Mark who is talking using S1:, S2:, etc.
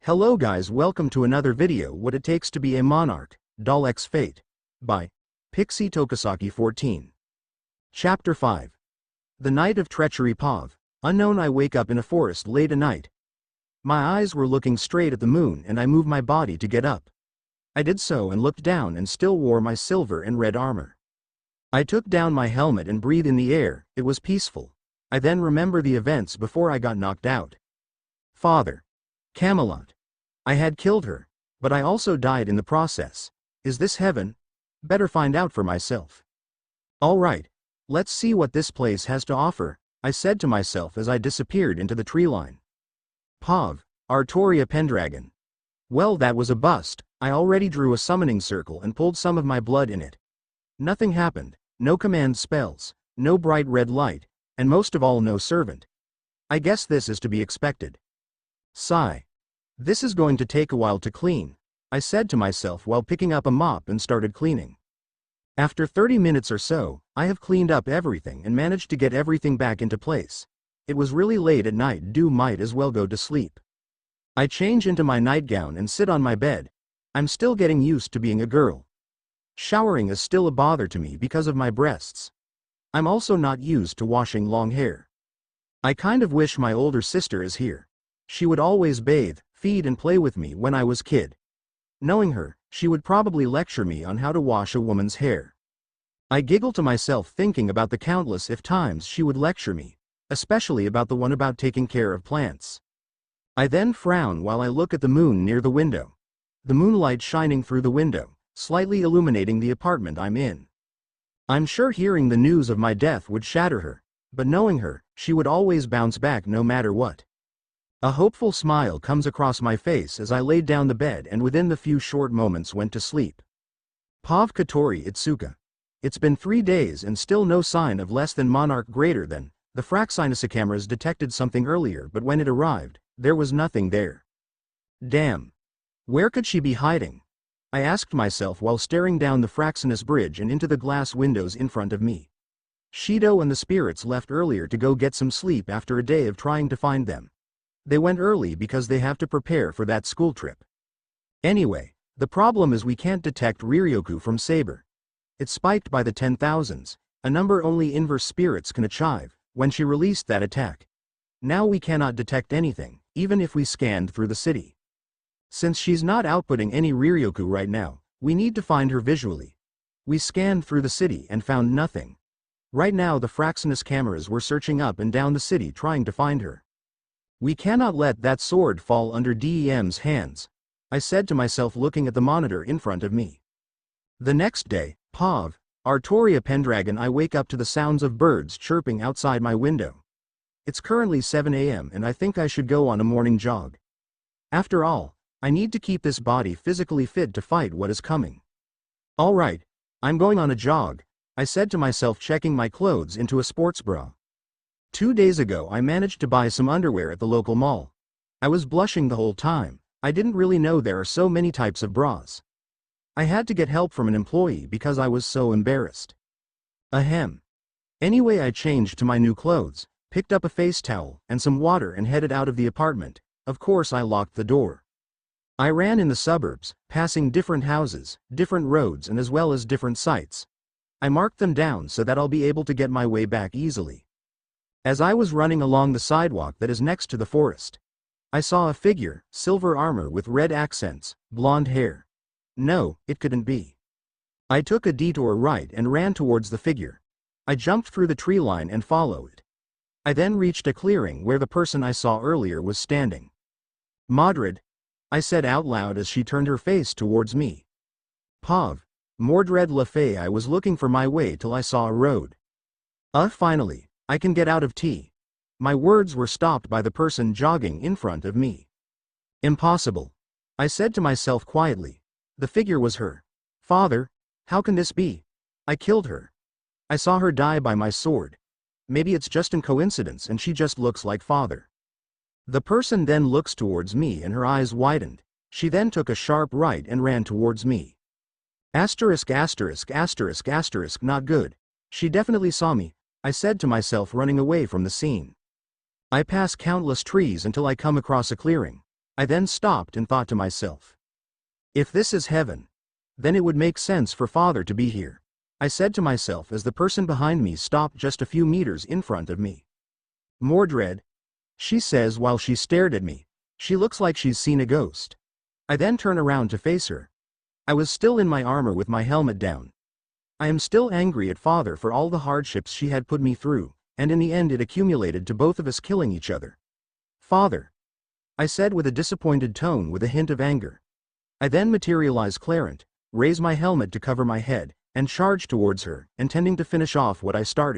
S1: Hello guys, welcome to another video What It Takes to Be a Monarch, DaL X Fate, by PixyTokisaki14. Chapter 5. The Night of Treachery Pav. Unknown. I wake up in a forest late at night. My eyes were looking straight at the moon and I moved my body to get up. I did so and looked down and still wore my silver and red armor. I took down my helmet and breathed in the air. It was peaceful. I then remember the events before I got knocked out. Father. Camelot. I had killed her, but I also died in the process. Is this heaven? Better find out for myself. Alright, let's see what this place has to offer, I said to myself as I disappeared into the tree line. Pav, Artoria Pendragon. Well, that was a bust. I already drew a summoning circle and pulled some of my blood in it. Nothing happened, no command spells, no bright red light, and most of all no servant. I guess this is to be expected. Sigh. This is going to take a while to clean, I said to myself while picking up a mop and started cleaning. After 30 minutes or so, I have cleaned up everything and managed to get everything back into place. It was really late at night, might as well go to sleep. I change into my nightgown and sit on my bed. I'm still getting used to being a girl. Showering is still a bother to me because of my breasts. I'm also not used to washing long hair. I kind of wish my older sister is here. She would always bathe, feed and play with me when I was kid. Knowing her, she would probably lecture me on how to wash a woman's hair. I giggle to myself thinking about the countless if times she would lecture me, especially about the one about taking care of plants. I then frown while I look at the moon near the window. The moonlight shining through the window, slightly illuminating the apartment I'm in. I'm sure hearing the news of my death would shatter her, but knowing her, she would always bounce back no matter what. A hopeful smile comes across my face as I laid down the bed and within the few short moments went to sleep. Pav Katori Itsuka. It's been 3 days and still no sign of less than Monarch greater than. The Fraxinus cameras detected something earlier, but when it arrived, there was nothing there. Damn. Where could she be hiding? I asked myself while staring down the Fraxinus bridge and into the glass windows in front of me. Shido and the spirits left earlier to go get some sleep after a day of trying to find them. They went early because they have to prepare for that school trip. Anyway, the problem is we can't detect Riryoku from Saber. It's spiked by the 10,000s, a number only inverse spirits can achieve, when she released that attack. Now we cannot detect anything, even if we scanned through the city. Since she's not outputting any Riryoku right now, we need to find her visually. We scanned through the city and found nothing. Right now the Fraxinus cameras were searching up and down the city trying to find her. We cannot let that sword fall under DEM's hands, I said to myself looking at the monitor in front of me. The next day, Pav, Artoria Pendragon. I wake up to the sounds of birds chirping outside my window. It's currently 7 a.m. and I think I should go on a morning jog. After all, I need to keep this body physically fit to fight what is coming. Alright, I'm going on a jog, I said to myself checking my clothes into a sports bra. 2 days ago I managed to buy some underwear at the local mall. I was blushing the whole time. I didn't really know there are so many types of bras. I had to get help from an employee because I was so embarrassed. Ahem. Anyway, I changed to my new clothes, picked up a face towel and some water and headed out of the apartment. Of course I locked the door. I ran in the suburbs, passing different houses, different roads and as well as different sites. I marked them down so that I'll be able to get my way back easily. As I was running along the sidewalk that is next to the forest, I saw a figure, silver armor with red accents, blonde hair. No, it couldn't be. I took a detour right and ran towards the figure. I jumped through the tree line and followed. I then reached a clearing where the person I saw earlier was standing. Mordred, I said out loud as she turned her face towards me. Pav, Mordred Lafay. I was looking for my way till I saw a road. Finally. I can get out of T. My words were stopped by the person jogging in front of me. Impossible. I said to myself quietly. The figure was her. Father, how can this be? I killed her. I saw her die by my sword. Maybe it's just a coincidence and she just looks like father. The person then looks towards me and her eyes widened. She then took a sharp right and ran towards me. Asterisk asterisk asterisk asterisk not good. She definitely saw me, I said to myself running away from the scene. I pass countless trees until I come across a clearing. I then stopped and thought to myself. If this is heaven, then it would make sense for father to be here. I said to myself as the person behind me stopped just a few meters in front of me. Mordred, she says while she stared at me. She looks like she's seen a ghost. I then turn around to face her. I was still in my armor with my helmet down. I am still angry at father for all the hardships she had put me through, and in the end it accumulated to both of us killing each other. Father, I said with a disappointed tone with a hint of anger. I then materialize Clarent, raise my helmet to cover my head, and charge towards her, intending to finish off what I started.